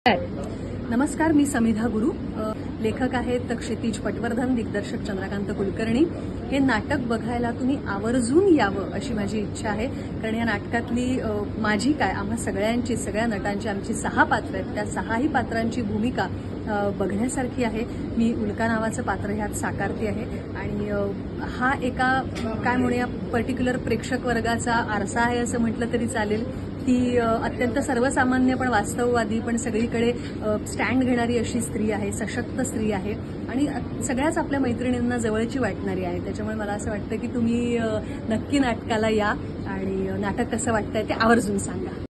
नमस्कार, मी समिधा गुरु, लेखक आहेत क्षितिज पटवर्धन, दिग्दर्शक चंद्रकांत कुलकर्णी। हे नाटक बघायला तुम्ही आवर्जून यावं अशी माझी इच्छा आहे, कारण या नाटकातली माझी काय आम्हा सगळ्यांची, सगळ्या नटांची आमची 6 पात्र आहेत, त्या 6ही पात्रांची भूमिका बघण्यासारखी आहे। मी उल्का नावाचं पात्र ह्यात साकारते आहे आणि हा एका काय म्हणूया पर्टिक्युलर प्रेक्षक वर्गाचा आरसा आहे असं म्हटलं तरी चालेल। ती अत्यंत सर्वसामान्य पण वास्तववादी पण सगळीकडे स्टँड घेणारी अशी स्त्री आहे, सशक्त स्त्री आहे आणि सगळ्याच आपल्या मैत्रिणींना जवळची वाटणारी आहे। त्याच्यामुळे मला असं वाटतं की तुम्ही नक्की नाटकाला या आणि नाटक कसं वाटतंय ते आवर्जून सांगा।